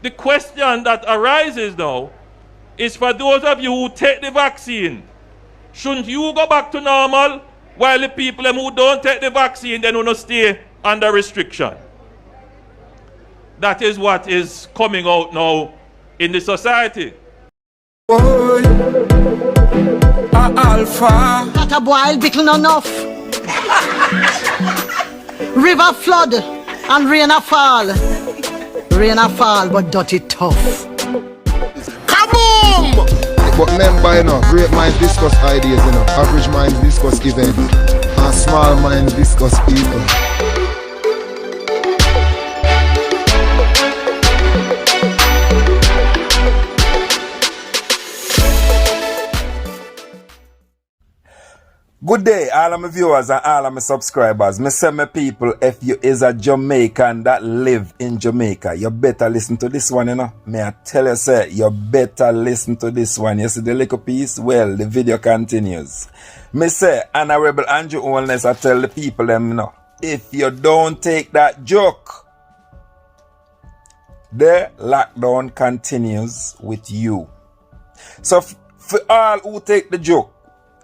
The question that arises now is for those of you who take the vaccine, shouldn't you go back to normal while the people who don't take the vaccine then will stay under restriction? That is what is coming out now in the society. Boy, Alpha. That a boil bickle enough. River flood and rain a fall. Rain a fall, but dirty tough. Kaboom! But remember, you know, great minds discuss ideas, you know. Average minds discuss events. And small minds discuss people. Good day, all of my viewers and all of my subscribers. Me say my people, if you is a Jamaican that live in Jamaica, you better listen to this one, you know. May I tell you, sir, you better listen to this one. You see the little piece? Well, the video continues. Me say, Honorable Andrew Holness, I tell the people them, you know, if you don't take that joke, the lockdown continues with you. So for all who take the joke,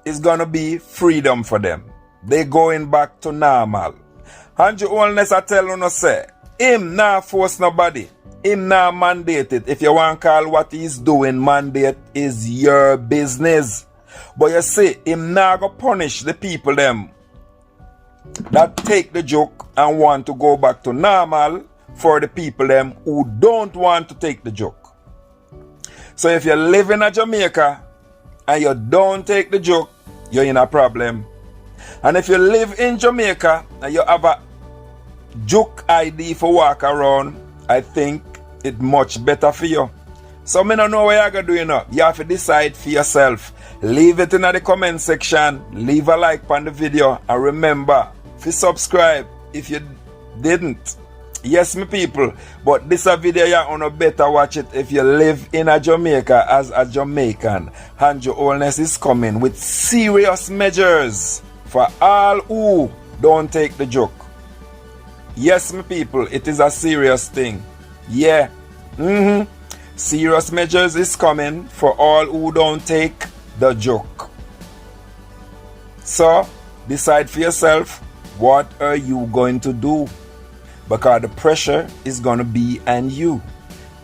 it's gonna be freedom for them. They going back to normal. Andrew Holness, I tell you, say, him not force nobody. Him not mandate it. If you want to call what he's doing mandate, is your business. But you see, him not gonna punish the people them that take the joke and want to go back to normal for the people them who don't want to take the joke. So if you live in a Jamaica and you don't take the joke, you're in a problem. And if you live in Jamaica and you have a joke ID for walk around, I think it's much better for you. So I don't know what you're going to do, you know. You have to decide for yourself. Leave it in the comment section. Leave a like on the video. And remember, to subscribe if you didn't. Yes, my people, but this a video you're gonna better watch it if you live in a Jamaica as a Jamaican. Andrew Holness is coming with serious measures for all who don't take the joke. Yes, my people, it is a serious thing. Yeah. Serious measures is coming for all who don't take the joke. So, decide for yourself, what are you going to do? Because the pressure is going to be on you.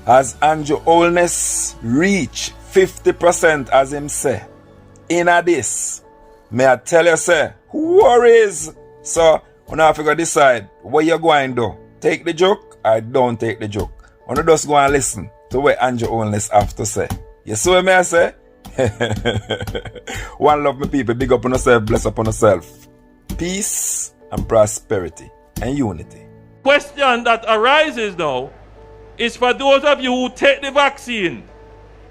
As Andrew Holness reach 50% as him say, in a this, may I tell you, say, who worries? So, you have to decide what you're going to do. Take the joke or don't take the joke. You just go and listen to what Andrew Holness have to say. You see what may I say? One love, my people. Big up on yourself, bless up on yourself. Peace and prosperity and unity. Question that arises now is for those of you who take the vaccine,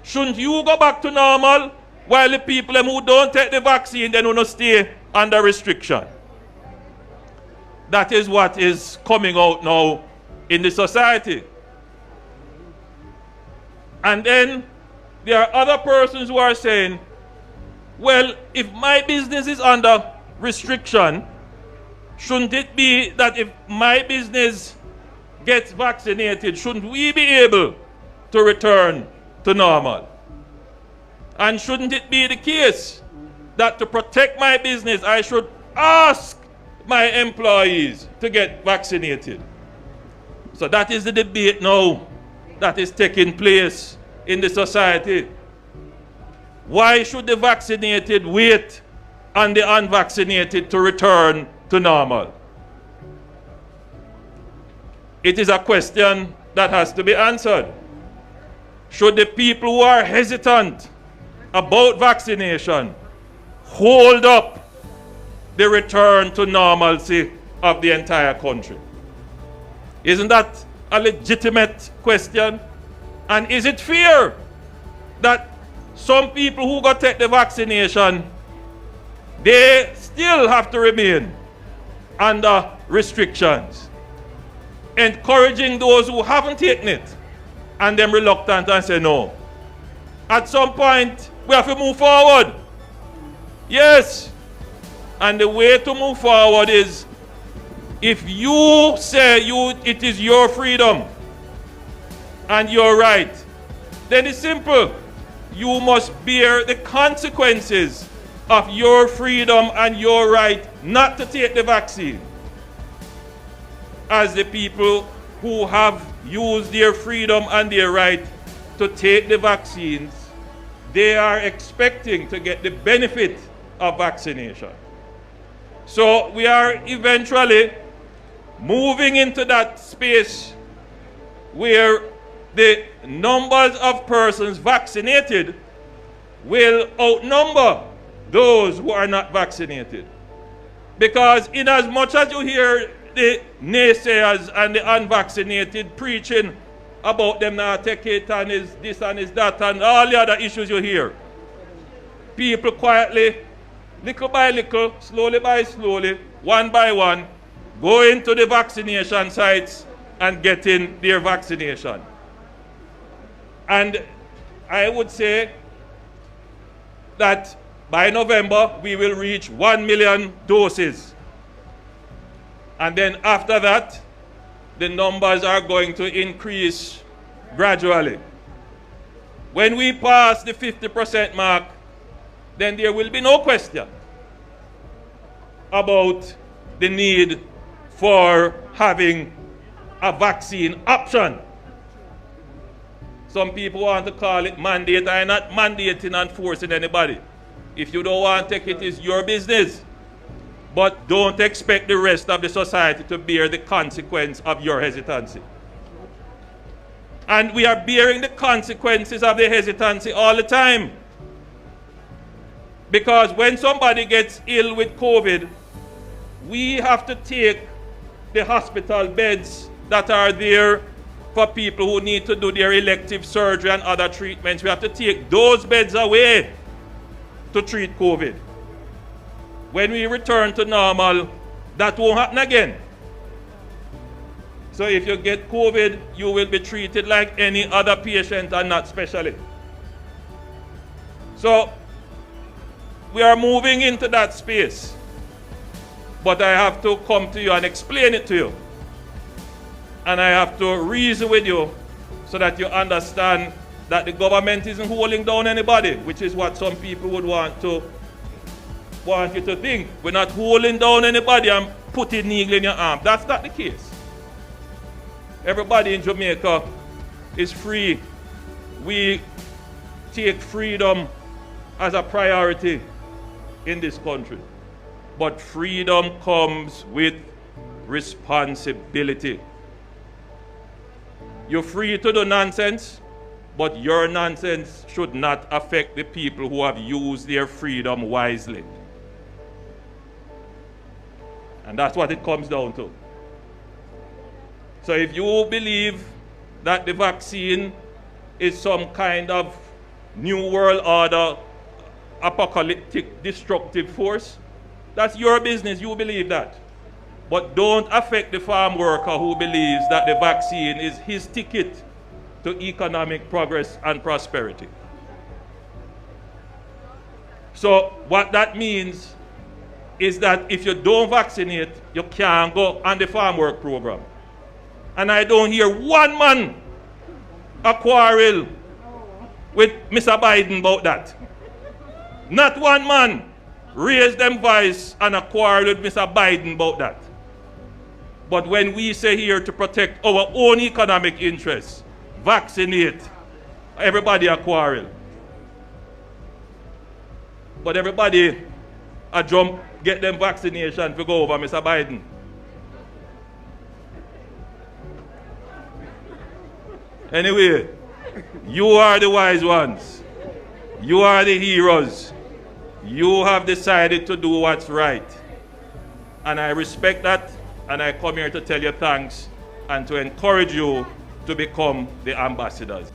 shouldn't you go back to normal while the people who don't take the vaccine then will stay under restriction? That is what is coming out now in the society. And then there are other persons who are saying, well, if my business is under restriction, shouldn't it be that if my business gets vaccinated, shouldn't we be able to return to normal? And shouldn't it be the case that to protect my business, I should ask my employees to get vaccinated? So that is the debate now that is taking place in the society. Why should the vaccinated wait on the unvaccinated to return to normal? It is a question that has to be answered. Should the people who are hesitant about vaccination hold up the return to normalcy of the entire country? Isn't that a legitimate question? And is it fair that some people who got take the vaccination, they still have to remain under restrictions, encouraging those who haven't taken it and them reluctant and say no? At some point, we have to move forward. Yes. And the way to move forward is, if you say it is your freedom and you're right, then it's simple. You must bear the consequences of your freedom and your right not to take the vaccine. As the people who have used their freedom and their right to take the vaccines, they are expecting to get the benefit of vaccination. So we are eventually moving into that space where the numbers of persons vaccinated will outnumber those who are not vaccinated. Because in as much as you hear the naysayers and the unvaccinated preaching about them not take it and is this and is that and all the other issues you hear, people quietly, little by little, slowly by slowly, one by one, go into the vaccination sites and getting their vaccination. And I would say that by November, we will reach 1 million doses. And then after that, the numbers are going to increase gradually. When we pass the 50% mark, then there will be no question about the need for having a vaccine option. Some people want to call it mandate. I'm not mandating and forcing anybody. If you don't want to take it, it's your business. But don't expect the rest of the society to bear the consequence of your hesitancy. And we are bearing the consequences of the hesitancy all the time. Because when somebody gets ill with COVID, we have to take the hospital beds that are there for people who need to do their elective surgery and other treatments. We have to take those beds away to treat COVID. When we return to normal, that won't happen again. So if you get COVID, you will be treated like any other patient and not specially. So we are moving into that space. But I have to come to you and explain it to you. And I have to reason with you so that you understand that the government isn't holding down anybody, which is what some people would want you to think. We're not holding down anybody and putting a needle in your arm. That's not the case. Everybody in Jamaica is free. We take freedom as a priority in this country. But freedom comes with responsibility. You're free to do nonsense, but your nonsense should not affect the people who have used their freedom wisely. And that's what it comes down to. So if you believe that the vaccine is some kind of new world order, apocalyptic, destructive force, that's your business, you believe that. But don't affect the farm worker who believes that the vaccine is his ticket to economic progress and prosperity. So what that means is that if you don't vaccinate, you can't go on the farm work program. And I don't hear one man a quarrel with Mr. Biden about that. Not one man raise them voice and a quarrel with Mr. Biden about that. But when we say here to protect our own economic interests, vaccinate, everybody a quarrel. But everybody a jump, get them vaccination to go over Mr. Biden. Anyway, you are the wise ones. You are the heroes. You have decided to do what's right. And I respect that, and I come here to tell you thanks and to encourage you to become the ambassadors.